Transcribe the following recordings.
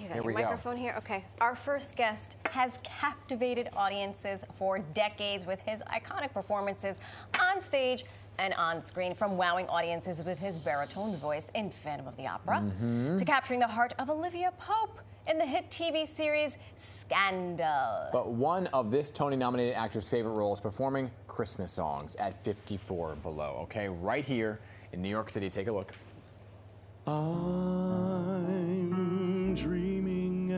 you got your microphone here? Okay. Our first guest has captivated audiences for decades with his iconic performances on stage and on screen, from wowing audiences with his baritone voice in Phantom of the Opera to capturing the heart of Olivia Pope in the hit TV series Scandal. But one of this Tony-nominated actor's favorite roles, performing Christmas songs at 54 Below. Okay, right here in New York City. Take a look. I'm dreaming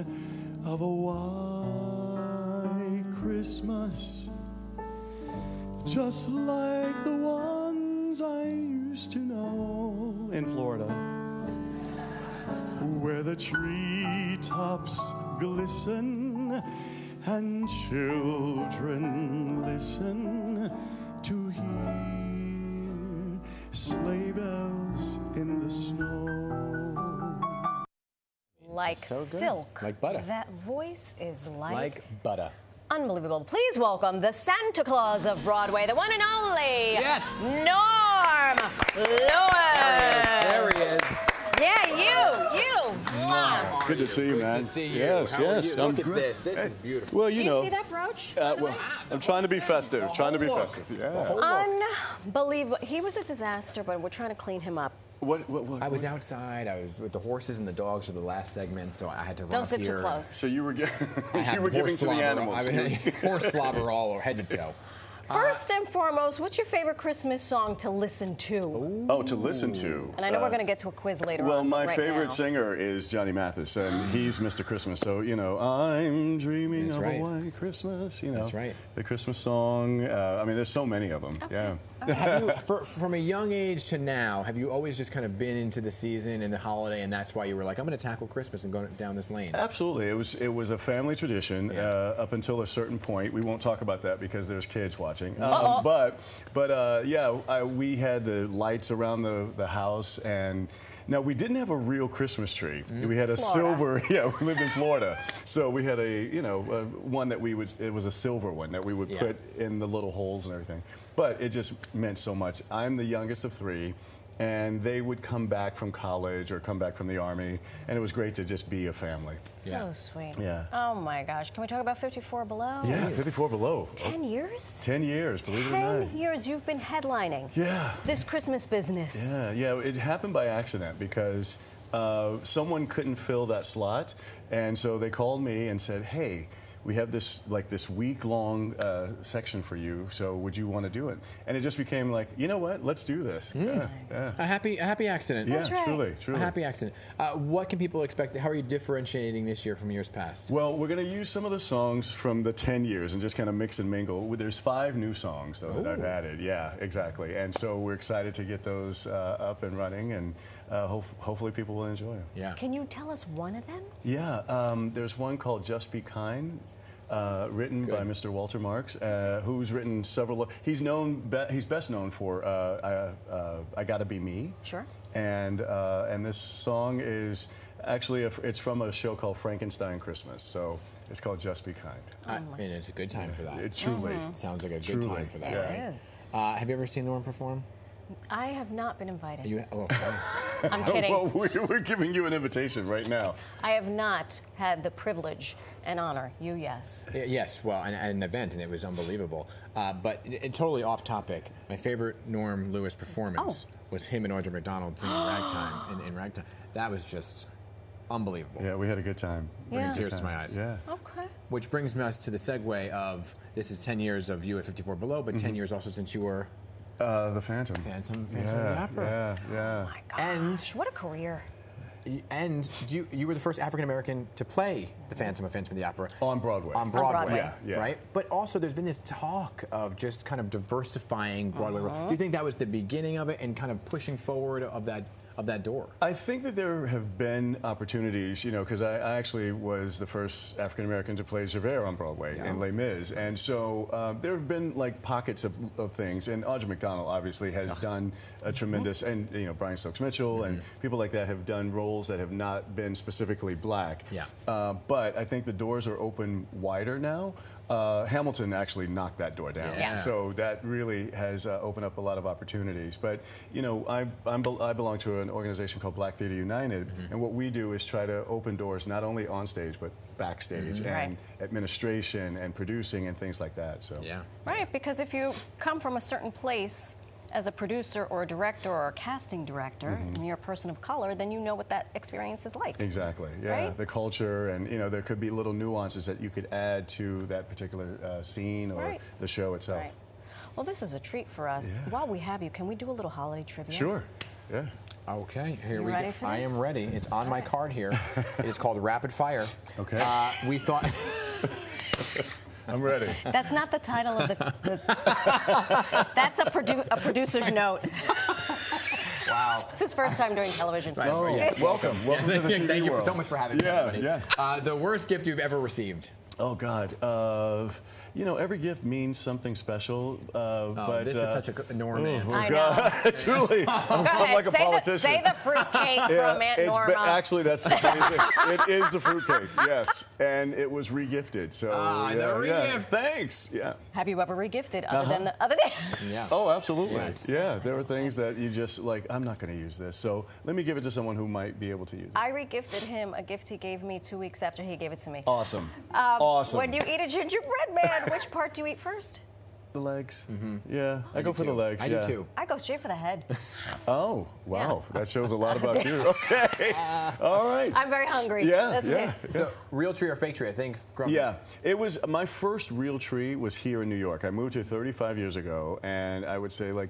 of a white Christmas, just like the ones I used to know in Florida, where the treetops glisten and children listen to hear sleigh bells in the snow. Like silk. Like butter. That voice is Like butter. unbelievable. Please welcome the Santa Claus of Broadway, the one and only Yes. Norm Lewis. There he is. Yeah, you. Mwah. Good to see you, man. Good to see you. Yes, How are yes. you? Look at great. this. This is beautiful. Well, Do you you know. see that brooch? Well, I'm trying to be festive. Trying to be look. festive. Yeah. Unbelievable. He was a disaster, but we're trying to clean him up. What? I was outside. I was with the horses and the dogs for the last segment, so I had to run Don't up sit here. too close. So you were I had you were giving horse to the slobber. animals. I had horse slobber all over, head to toe. First and foremost, what's your favorite Christmas song to listen to? Oh, to listen to. And I know we're going to get to a quiz later on. Well, my right favorite now. singer is Johnny Mathis, and he's Mr. Christmas. So, you know, I'm dreaming That's of right. a white Christmas, you know. That's right. The Christmas song. I mean, there's so many of them. Yeah. Have you, from a young age to now, have you always just kind of been into the season and the holiday, and that's why you were like, I'm going to tackle Christmas and go down this lane? Absolutely. It was a family tradition Yeah. up until a certain point. We won't talk about that because there's kids watching. We had the lights around the house, and now we didn't have a real Christmas tree. We had a silver. Yeah, we lived in Florida, so we had one that it was a silver one that we would put in the little holes and everything. But it just meant so much. I'm the youngest of three. And they would come back from college or come back from the Army, and it was great to just be a family. So sweet. Yeah. Oh, my gosh. Can we talk about 54 Below? Yeah, 54 Below. 10 years? 10 years, believe it or not. 10 years you've been headlining. Yeah. This Christmas business. Yeah, it happened by accident because someone couldn't fill that slot, and so they called me and said, hey, we have this week-long section for you, so would you want to do it? And it just became like, you know what, let's do this. Yeah. A happy accident. Yeah, That's right. truly. A happy accident. What can people expect? How are you differentiating this year from years past? Well, we're going to use some of the songs from the 10 years and just kind of mix and mingle. There's 5 new songs, though, that I've added. Yeah, exactly. And so we're excited to get those up and running, and hopefully people will enjoy them. Yeah. Can you tell us one of them? Yeah, there's one called Just Be Kind. Written by Mr. Walter Marks, who's written several. He's best known for "I Gotta Be Me." Sure. And this song is actually it's from a show called Frankenstein Christmas. So it's called Just Be Kind. And it's a good time for that. It truly Sounds like a good Truly. time for that. There right? it is. Have you ever seen Norm perform? I have not been invited. Okay. I'm kidding. Well, we're giving you an invitation right now. I have not had the privilege and honor. You, yes. Yes, well, an event, and it was unbelievable. But totally off topic, my favorite Norm Lewis performance was him and Audra McDonald singing Ragtime in Ragtime. That was just unbelievable. Yeah, we had a good time. Yeah. Tears to my eyes. Yeah. Okay. Which brings us to the segue of this is 10 years of you at 54 Below, but 10 years also since you were The Phantom. Phantom of the Opera. Yeah. Oh my gosh. And- what a career. And you were the first African American to play the Phantom of the Opera. On Broadway. On Broadway. Broadway. Yeah. Right? But also there's been this talk of just kind of diversifying Broadway. Do you think that was the beginning of it and kind of pushing forward of that door? I think that there have been opportunities, because I actually was the first African American to play Javert on Broadway in Les Mis, and so there have been like pockets of things. And Audra McDonald obviously has done a tremendous, and Brian Stokes Mitchell and people like that have done roles that have not been specifically black. Yeah. But I think the doors are open wider now. Hamilton actually knocked that door down. Yes. So that really has opened up a lot of opportunities. But I belong to an organization called Black Theater United, and what we do is try to open doors not only on stage but backstage and Right. administration and producing and things like that. So Yeah. Right, because if you come from a certain place as a producer or a director or a casting director, and you're a person of color, then you know what that experience is like. exactly, yeah, Right? the culture, and there could be little nuances that you could add to that particular scene or Right. the show itself. Right. Well, this is a treat for us. Yeah. While we have you, can we do a little holiday trivia? Sure, yeah. Okay, here You we ready go. for I this? am ready. It's on my card here. It's called Rapid Fire. Okay. We thought. I'm ready. That's not the title of the that's a producer's note. Wow. It's his first time doing television. Right. Oh, Yeah. welcome to the TV Thank you world. so much for having me. Yeah, everybody. yeah. The worst gift you've ever received. Oh God, every gift means something special. But this is such a Norm answer. I God, truly, I'm Go ahead, like a say politician. say the fruitcake Yeah, from Aunt it's Norma. actually, that's the funny thing. It is the fruitcake, yes, and it was regifted. So The yeah. regift. Thanks. Yeah. Have you ever regifted other than the other day? Yeah. Oh, absolutely. Yes. Yeah, there were things that you just like. I'm not going to use this, so let me give it to someone who might be able to use it. I regifted him a gift he gave me 2 weeks after he gave it to me. Awesome. Awesome. When you eat a gingerbread man, which part do you eat first? The legs. Yeah, I go do for the too. legs. I yeah. do too. I go straight for the head. Oh, wow. That shows a lot about you. Okay. All right. I'm very hungry. Yeah, That's yeah. it. So, real tree or fake tree? I think. Yeah, it was my first real tree was here in New York. I moved here 35 years ago, and I would say like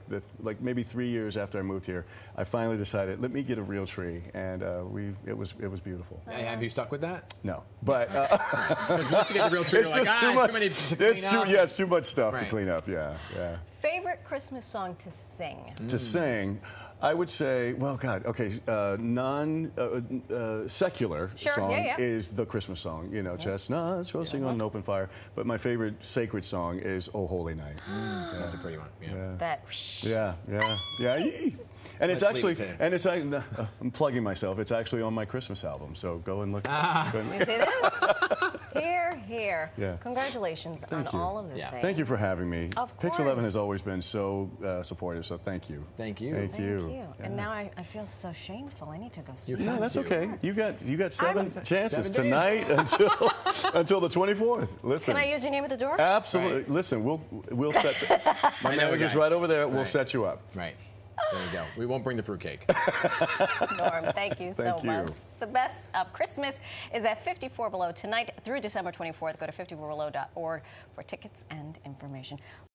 maybe 3 years after I moved here, I finally decided let me get a real tree, and it was beautiful. Have you stuck with that? No, but Once you get the real tree, it's you're like, just too much. many to clean up. It's too much stuff to Right. clean up. Yeah, yeah. Favorite Christmas song to sing? To sing, I would say, well, God, okay, secular Sure, song yeah, yeah. is the Christmas song, chestnuts roasting on an open fire. But my favorite sacred song is "Oh Holy Night." That's a pretty one. Yeah. That. Yeah. Yee. And it's Let's leave actually, it to- and it's I'm plugging myself. It's actually on my Christmas album, so go and look. Go and- You see this? Here, here. Yeah. Congratulations Thank on you. all of the Yeah. things. Thank you for having me. Of Pix 11 course. has always been so supportive, so thank you. Thank you. Thank Thank you. you. Yeah. And now I feel so shameful. I need to go see You it. No, have that's to. okay. You got 7 chances 7 days. tonight until the 24th. Listen. Can I use your name at the door? Absolutely. Right. Listen, we'll set. My I know a manager's guy. right over there. We'll Right. set you up. Right. There you go. We won't bring the fruitcake. Norm, thank you Thank so you. much. The best of Christmas is at 54 Below tonight through December 24th. Go to 54below.org for tickets and information.